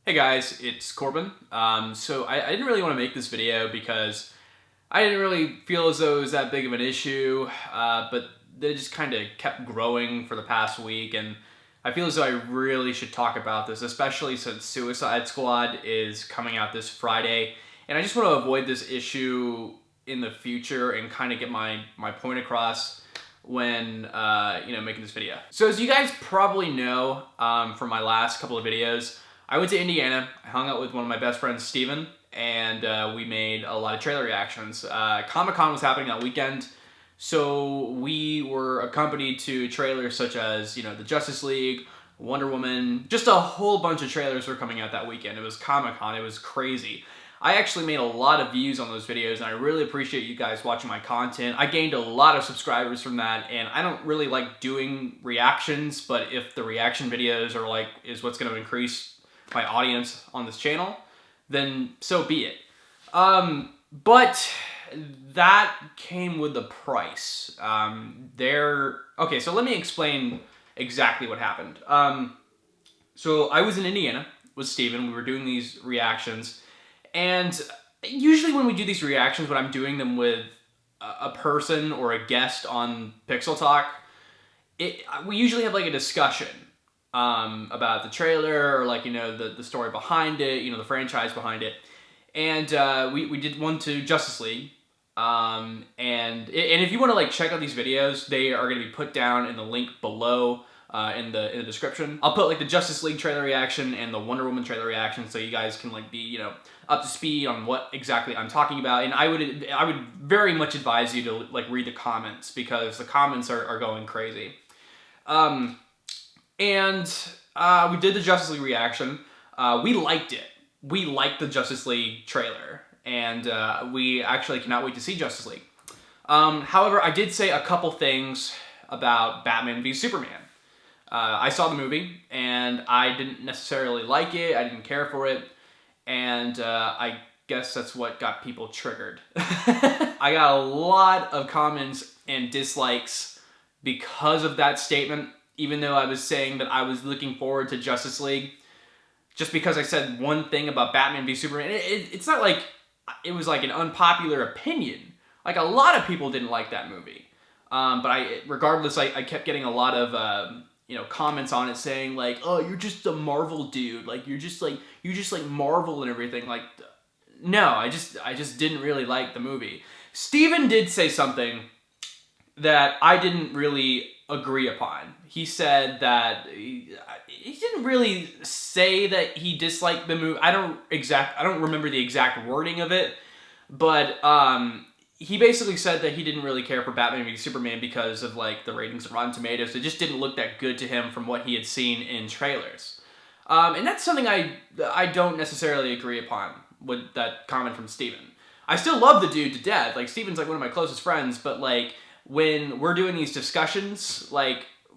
Hey guys, it's Corbin. I didn't really want to make this video because I didn't really feel as though it was that big of an issue, but they just kind of kept growing for the past week, and I feel as though I really should talk about this, especially since Suicide Squad is coming out this Friday, and I just want to avoid this issue in the future and kind of get my point across when making this video. So as you guys probably know from my last couple of videos, I went to Indiana. I hung out with one of my best friends, Steven, and we made a lot of trailer reactions. Comic-Con was happening that weekend, so we were accompanied to trailers such as, the Justice League, Wonder Woman, just a whole bunch of trailers were coming out that weekend. It was Comic-Con, it was crazy. I actually made a lot of views on those videos, and I really appreciate you guys watching my content. I gained a lot of subscribers from that, and I don't really like doing reactions, but if the reaction videos is what's going to increase my audience on this channel, then so be it. But that came with the price. Okay, so let me explain exactly what happened. So I was in Indiana with Steven. We were doing these reactions, and usually when we do these reactions, when I'm doing them with a person or a guest on Pixel Talk, we usually have like a discussion about the trailer or the story behind it, the franchise behind it. And we did one to Justice League. And if you want to check out these videos, they are going to be put down in the link below in the description. I'll put the Justice League trailer reaction and the Wonder Woman trailer reaction so you guys can be up to speed on what exactly I'm talking about. And I would very much advise you to read the comments, because the comments are going crazy. We did the Justice League reaction. We liked it. We liked the Justice League trailer, and we actually cannot wait to see Justice League. However, I did say a couple things about Batman v Superman. I saw the movie, and I didn't necessarily like it. I didn't care for it, and I guess that's what got people triggered. I got a lot of comments and dislikes because of that statement, even though I was saying that I was looking forward to Justice League. Just because I said one thing about Batman v Superman, it's not like it was an unpopular opinion. A lot of people didn't like that movie. But regardless, I kept getting a lot of comments on it saying oh, you're just a Marvel dude. You just like Marvel and everything. No, I just didn't really like the movie. Steven did say something that I didn't really agree upon. He said that he didn't really say that he disliked the movie. I don't remember the exact wording of it, but he basically said that he didn't really care for Batman v Superman because of the ratings of Rotten Tomatoes. It just didn't look that good to him from what he had seen in trailers. And that's something I don't necessarily agree upon with that comment from Steven. I still love the dude to death. Steven's one of my closest friends, but when we're doing these discussions,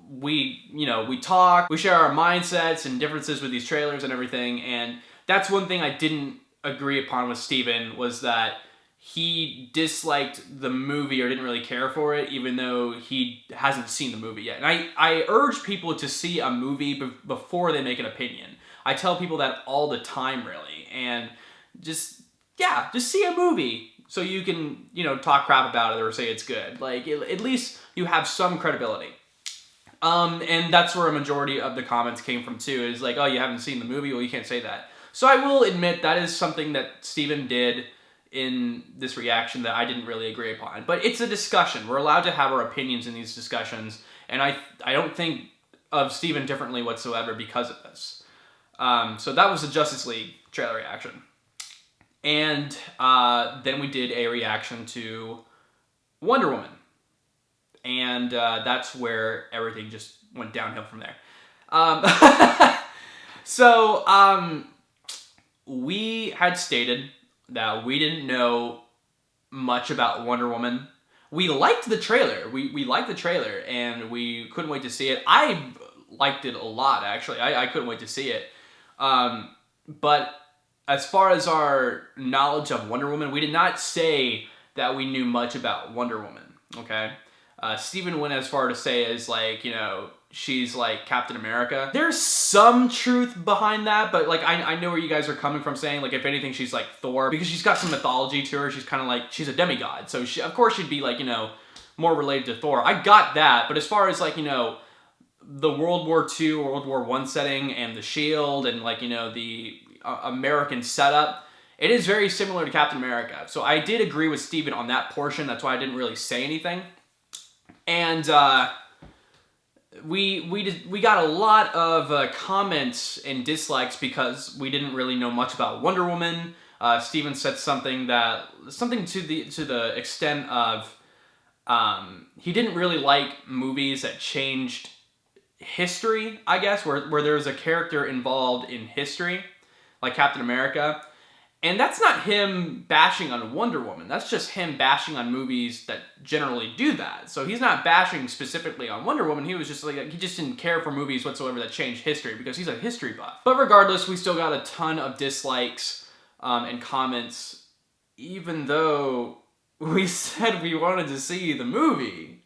we talk, we share our mindsets and differences with these trailers and everything, and that's one thing I didn't agree upon with Steven, was that he disliked the movie or didn't really care for it, even though he hasn't seen the movie yet. And I urge people to see a movie before they make an opinion. I tell people that all the time, really, and just see a movie so you can, talk crap about it or say it's good. At least you have some credibility. And that's where a majority of the comments came from too, is oh, you haven't seen the movie? Well, you can't say that. So I will admit that is something that Steven did in this reaction that I didn't really agree upon. But it's a discussion. We're allowed to have our opinions in these discussions, and I don't think of Steven differently whatsoever because of this. So that was the Justice League trailer reaction. And then we did a reaction to Wonder Woman. And that's where everything just went downhill from there. We had stated that we didn't know much about Wonder Woman. We liked the trailer. We liked the trailer, and we couldn't wait to see it. I liked it a lot, actually. I couldn't wait to see it. But as far as our knowledge of Wonder Woman, we did not say that we knew much about Wonder Woman, okay? Steven went as far to say as she's like Captain America. There's some truth behind that, but like I know where you guys are coming from saying like if anything she's like Thor because she's got some mythology to her. She's kind of like she's a demigod, so she of course she'd be like more related to Thor. I got that, but as far as like the World War II or World War I setting and the shield and like the American setup, it is very similar to Captain America. So I did agree with Steven on that portion. That's why I didn't really say anything. And we got a lot of comments and dislikes because we didn't really know much about Wonder Woman. Steven said something to the extent of he didn't really like movies that changed history, I guess, where there's a character involved in history, like Captain America. And that's not him bashing on Wonder Woman. That's just him bashing on movies that generally do that. So he's not bashing specifically on Wonder Woman. He was just like, he just didn't care for movies whatsoever that changed history because he's a history buff. But regardless, we still got a ton of dislikes and comments, even though we said we wanted to see the movie.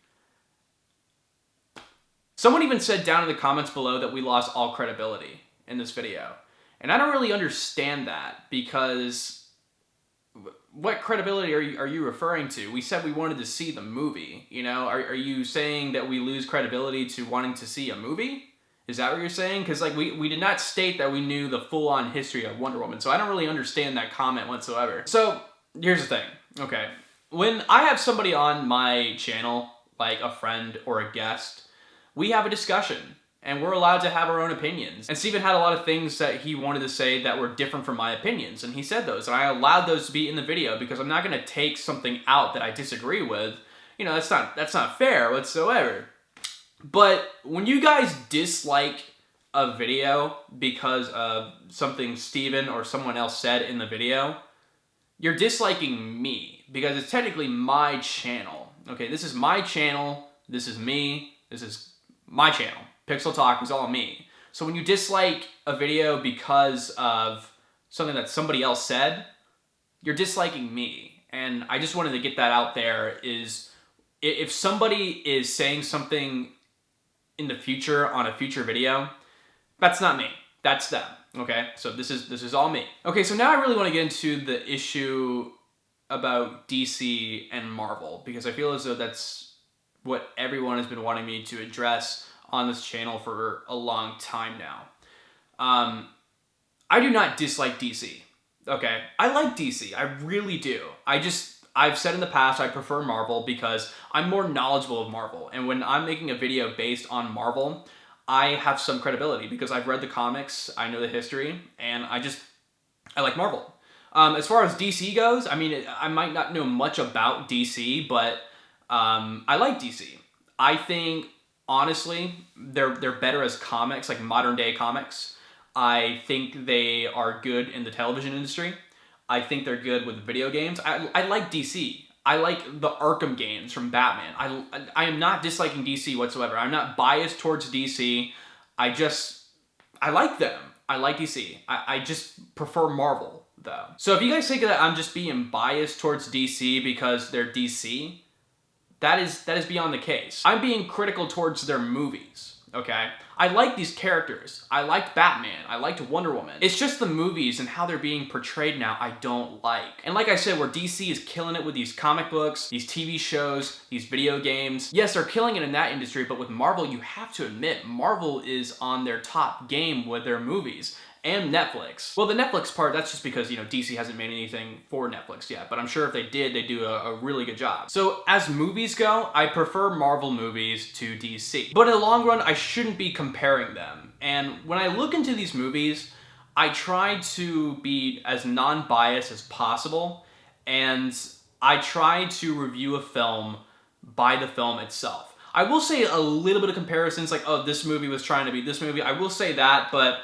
Someone even said down in the comments below that we lost all credibility in this video. And I don't really understand that because what credibility are you referring to? We said we wanted to see the movie, Are you saying that we lose credibility to wanting to see a movie? Is that what you're saying? Because like we did not state that we knew the full-on history of Wonder Woman, so I don't really understand that comment whatsoever. So here's the thing, okay? When I have somebody on my channel, like a friend or a guest, we have a discussion. And we're allowed to have our own opinions. And Steven had a lot of things that he wanted to say that were different from my opinions, and he said those, and I allowed those to be in the video because I'm not going to take something out that I disagree with. That's not fair whatsoever. But when you guys dislike a video because of something Steven or someone else said in the video, you're disliking me because it's technically my channel. Okay, this is my channel, this is me, this is my channel. Pixel Talk is all me. So when you dislike a video because of something that somebody else said, you're disliking me. And I just wanted to get that out there is if somebody is saying something in the future on a future video, that's not me. That's them. Okay? So this is all me. Okay, so now I really want to get into the issue about DC and Marvel because I feel as though that's what everyone has been wanting me to address on this channel for a long time now. I do not dislike DC, okay? I like DC, I really do. I've said in the past I prefer Marvel because I'm more knowledgeable of Marvel, and when I'm making a video based on Marvel, I have some credibility because I've read the comics, I know the history, and I like Marvel. As far as DC goes, I mean, I might not know much about DC, but I like DC. I think honestly, they're better as comics, like modern day comics. I think they are good in the television industry. I think they're good with video games. I like DC. I like the Arkham games from Batman. I am not disliking DC whatsoever. I'm not biased towards DC. I like them. I like DC. I just prefer Marvel, though. So if you guys think that I'm just being biased towards DC because they're DC, that is beyond the case. I'm being critical towards their movies, okay? I like these characters. I liked Batman. I liked Wonder Woman. It's just the movies and how they're being portrayed now I don't like. And like I said, where DC is killing it with these comic books, these TV shows, these video games, yes, they're killing it in that industry, but with Marvel, you have to admit, Marvel is on their top game with their movies. And Netflix. Well, the Netflix part, that's just because, DC hasn't made anything for Netflix yet, but I'm sure if they did, they'd do a really good job. So as movies go, I prefer Marvel movies to DC. But in the long run, I shouldn't be comparing them. And when I look into these movies, I try to be as non-biased as possible, and I try to review a film by the film itself. I will say a little bit of comparisons, like, oh, this movie was trying to be this movie. I will say that, but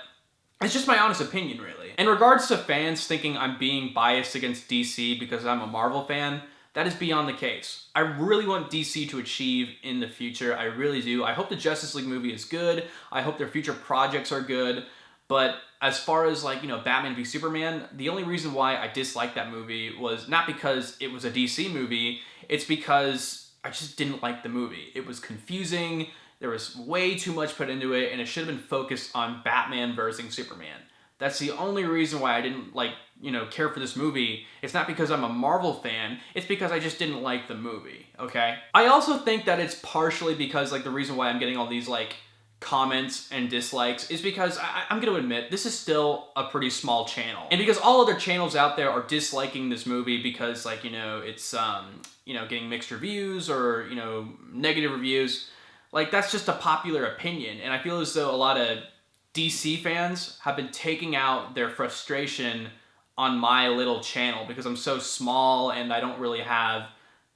it's just my honest opinion, really. In regards to fans thinking I'm being biased against DC because I'm a Marvel fan, that is beyond the case. I really want DC to achieve in the future. I really do. I hope the Justice League movie is good. I hope their future projects are good. But as far as Batman v Superman, the only reason why I disliked that movie was not because it was a DC movie, it's because I just didn't like the movie. It was confusing. There was way too much put into it, and it should have been focused on Batman versus Superman. That's the only reason why I didn't care for this movie. It's not because I'm a Marvel fan, it's because I just didn't like the movie, okay? I also think that it's partially because the reason why I'm getting all these comments and dislikes is because I'm gonna admit this is still a pretty small channel. And because all other channels out there are disliking this movie because it's getting mixed reviews or negative reviews, that's just a popular opinion. And I feel as though a lot of DC fans have been taking out their frustration on my little channel because I'm so small and I don't really have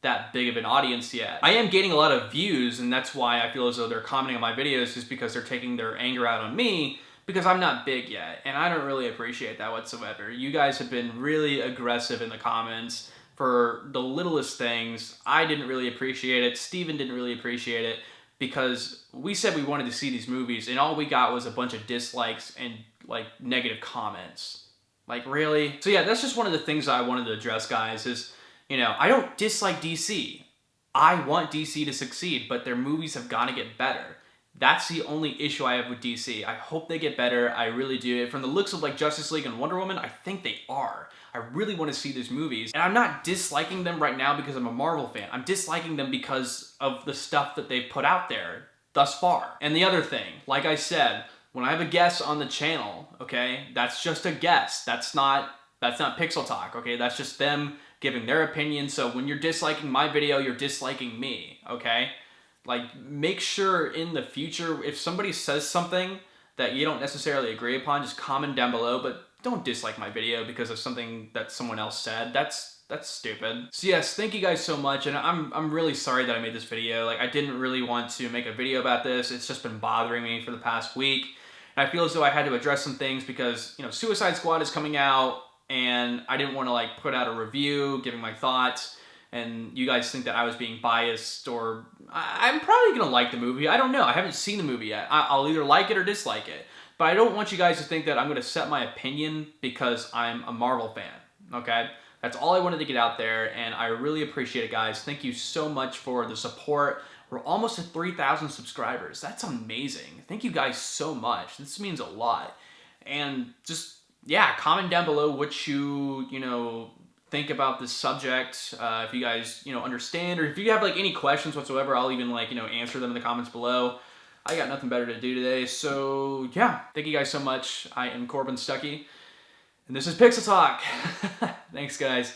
that big of an audience yet. I am gaining a lot of views, and that's why I feel as though they're commenting on my videos, just because they're taking their anger out on me because I'm not big yet, and I don't really appreciate that whatsoever. You guys have been really aggressive in the comments for the littlest things. I didn't really appreciate it. Steven didn't really appreciate it because we said we wanted to see these movies, and all we got was a bunch of dislikes and negative comments. Really? So yeah, that's just one of the things I wanted to address, guys, is I don't dislike DC. I want DC to succeed, but their movies have got to get better. That's the only issue I have with DC. I hope they get better. I really do. From the looks of Justice League and Wonder Woman, I think they are. I really want to see these movies. And I'm not disliking them right now because I'm a Marvel fan. I'm disliking them because of the stuff that they've put out there thus far. And the other thing, like I said, when I have a guest on the channel, okay, that's just a guest. That's not Pixel Talk, okay? That's just them giving their opinion. So when you're disliking my video, you're disliking me, okay? Make sure in the future, if somebody says something that you don't necessarily agree upon, just comment down below, but don't dislike my video because of something that someone else said. That's stupid. So yes, thank you guys so much, and I'm really sorry that I made this video. I didn't really want to make a video about this. It's just been bothering me for the past week. And I feel as though I had to address some things because, Suicide Squad is coming out, and I didn't want to put out a review giving my thoughts, and you guys think that I was being biased, or I'm probably gonna like the movie. I don't know. I haven't seen the movie yet. I'll either like it or dislike it. But I don't want you guys to think that I'm gonna set my opinion because I'm a Marvel fan, okay? That's all I wanted to get out there, and I really appreciate it, guys. Thank you so much for the support. We're almost at 3,000 subscribers. That's amazing. Thank you guys so much. This means a lot. And just, yeah, comment down below what you think about this subject. If you guys, understand, or if you have any questions whatsoever, I'll even answer them in the comments below. I got nothing better to do today. So yeah, thank you guys so much. I am Corbin Stuckey, and this is Pixel Talk. Thanks, guys.